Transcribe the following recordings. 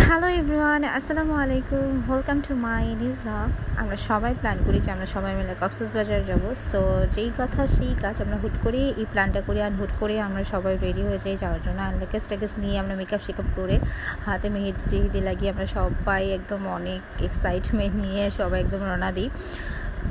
Hello everyone, আসসালামু আলাইকুম। Welcome to my new blog. আমরা সবাই প্ল্যান করি যে আমরা সবাই মিলে কক্সবাজার যাব। সো যেই কথা সেই কাজ, আমরা হুট করে এই প্ল্যানটা করি আর হুট করে আমরা সবাই রেডি হয়ে যাই যাওয়ার জন্য। আর লেগেস টেগেস নিয়ে আমরা মেকআপ করে হাতে মেহেদি লাগিয়ে আমরা সবাই একদম অনেক এক্সাইটমেন্ট নিয়ে সবাই একদম রওনা দিই।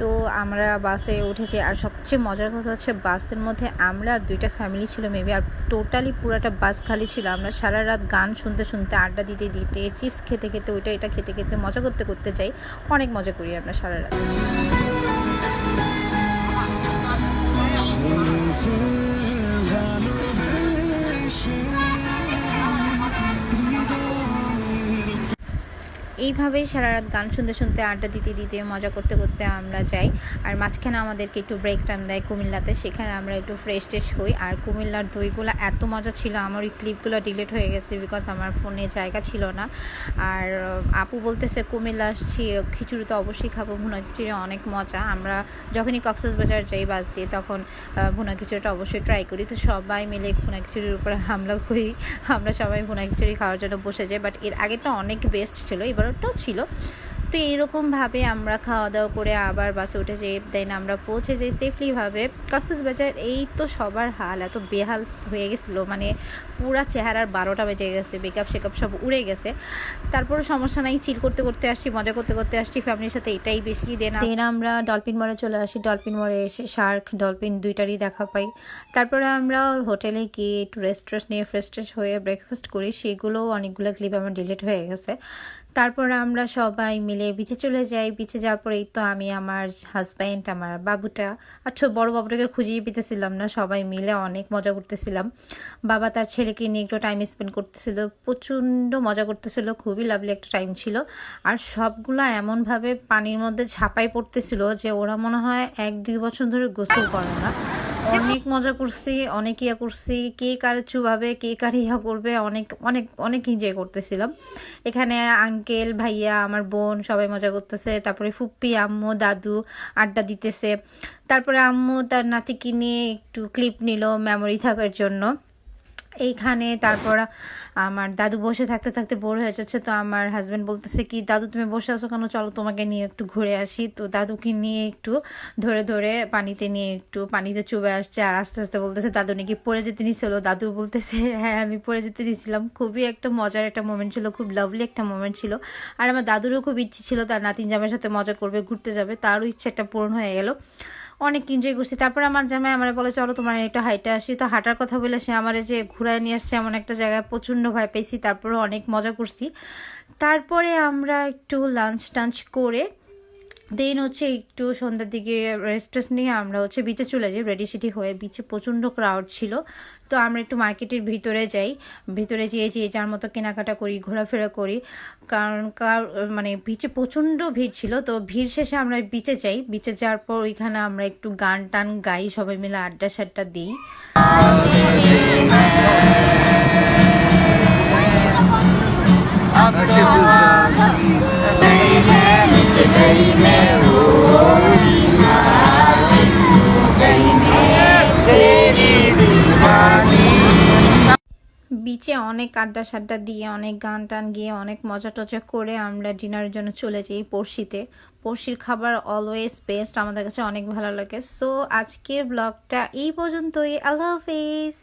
তো আমরা বাসে উঠেছি, আর সবচেয়ে মজার কথা হচ্ছে বাসের মধ্যে আমরা আর দুইটা ফ্যামিলি ছিল মেবি, আর টোটালি পুরাটা বাস খালি ছিল। আমরা সারা রাত গান শুনতে শুনতে, আড্ডা দিতে দিতে, চিপস খেতে খেতে, ওইটা এটা খেতে খেতে, মজা করতে করতে যাই। অনেক মজা করি আমরা সারা রাত। এইভাবেই সারা রাত গান শুনতে শুনতে, আড্ডা দিতে দিতে, মজা করতে করতে আমরা যাই। আর মাঝখানে আমাদেরকে একটু ব্রেক টাইম দেয় কুমিল্লাতে, সেখানে আমরা একটু ফ্রেশ ট্রেশ হই। আর কুমিল্লার দইগুলো এত মজা ছিল, আমার ওই ক্লিপগুলো ডিলিট হয়ে গেছে বিকজ আমার ফোনে জায়গা ছিল না। আর আপু বলতেছে কুমিল্লা আসছি, খিচুড়ি তো অবশ্যই খাবো, ভুনা খিচুড়ি অনেক মজা। আমরা যখনই কক্সবাজার যাই বাস দিয়ে, তখন ভুনা খিচুড়িটা অবশ্যই ট্রাই করি। তো সবাই মিলে ভুনা খিচুড়ির উপরে হামলা করি, আমরা সবাই ভুনা খিচুড়ি খাওয়ার জন্য বসে যাই। বাট এর আগেটা অনেক বেস্ট ছিল, এবারটাও ছিল। তো এইরকমভাবে আমরা খাওয়া দাওয়া করে আবার বাসে উঠে যাই, দেন আমরা পৌঁছে যাই সেফলিভাবে কক্সবাজার। এই তো সবার হাল এত বেহাল হয়ে গেছিলো, মানে পুরা চেহারার 12টা বেজে গেছে, মেকআপ শেকআপ সব উড়ে গেছে। তারপর সমস্যা নাই, চিল করতে করতে আসছি, মজা করতে করতে আসছি ফ্যামিলির সাথে, এটাই বেশি। দেন আমরা ডলফিন মোড়ে চলে আসি। ডলফিন মোড়ে এসে শার্ক, ডলফিন দুইটারই দেখা পাই। তারপরে আমরা হোটেলে গিয়ে একটু রেস্ট নিয়ে ফ্রেশ ট্রেশ হয়ে ব্রেকফাস্ট করি, সেগুলোও অনেকগুলো ক্লিপ আমার ডিলিট হয়ে গেছে। তারপরে আমরা সবাই মিলে বিচে চলে যাই। বিচে যাওয়ার পরেই তো আমি, আমার হাজব্যান্ড, আমার বাবুটা, আর বড় বাবুটাকে খুঁজিয়ে পেতেছিলাম না, সবাই মিলে অনেক মজা করতেছিলাম। বাবা তার ছেলেকে নিয়ে একটু টাইম স্পেন্ড করতেছিল, প্রচণ্ড মজা করতেছিল, খুবই লাভলি একটা টাইম ছিল। আর সবগুলা এমনভাবে পানির মধ্যে ঝাঁপাই পড়তেছিল যে ওরা মনে হয় 1-2 বছর ধরে গোসল করে না। অনেক মজা করছি, অনেক ইয়া করছি, কে কার চুবাবে, কে কার ইয়া করবে, অনেক অনেক অনেক এনজয় করতেছিলাম। এখানে আঙ্কেল, ভাইয়া, আমার বোন সবাই মজা করতেছে। তারপরে ফুপ্পি, আম্মু, দাদু আড্ডা দিতেছে। তারপরে আম্মু তার নাতিকে নিয়ে একটু ক্লিপ নিল মেমোরি থাকার জন্য এইখানে। তারপর আমার দাদু বসে থাকতে থাকতে বোর হয়ে যাচ্ছে, তো আমার হাজব্যান্ড বলতেছে কি, দাদু তুমি বসে আছো কেন, চলো তোমাকে নিয়ে একটু ঘুরে আসি। তো দাদুকে নিয়ে একটু ধরে ধরে পানিতে নিয়ে একটু পানিতে চুবে আসছে, আর আস্তে আস্তে বলতেছে দাদু নাকি পড়ে যেতে নিছিল। দাদু বলতেছে হ্যাঁ আমি পড়ে যেতে নিয়েছিলাম। খুবই একটা মজার একটা মোমেন্ট ছিল, খুব লাভলি একটা মোমেন্ট ছিল। আর আমার দাদুরও খুব ইচ্ছে ছিল তার নাতিন জামাইয়ের সাথে মজা করবে, ঘুরতে যাবে, তারও ইচ্ছে একটা পূরণ হয়ে গেল। অনেক এনজয় করছি। তারপর আমার জামাই আমার বলে চলো তোমার একটু হাইটে আসি। তো হাঁটার কথা বলে সে আমার যে ঘুরায় নিয়ে আসছে এমন একটা জায়গায়, প্রচণ্ড ভয় পেয়েছি, তারপরে অনেক মজা করছি। তারপরে আমরা একটু লাঞ্চ টাঞ্চ করে দেন একটু সন্ধ্যার দিকে রেস্ট নিয়ে আমরা বিচে চলে যাই রেডি সেডি হয়ে। বিচে প্রচণ্ড ক্রাউড ছিল, তো আমরা একটু মার্কেটের ভিতরে যাই। ভিতরে যেয়ে যার মতো কেনাকাটা করি, ঘোরাফেরা করি, কারণ মানে বিচে প্রচণ্ড ভিড় ছিল। তো ভিড় শেষে আমরা বিচে যাই। বিচে যাওয়ার পর ওইখানে আমরা একটু গান টান গাই, সবাই মিলে আড্ডা সাড্ডা দিই। বিচে অনেক আড্ডা সাড্ডা দিয়ে, অনেক গান টান গিয়ে, অনেক মজা টজা করে আমরা ডিনারের জন্য চলে যাই পড়শিতে। পড়শির খাবার অলওয়েজ বেস্ট, আমাদের কাছে অনেক ভালো লাগে। সো আজকের ব্লগটা এই পর্যন্তই। আল্লাহ হাফেজ।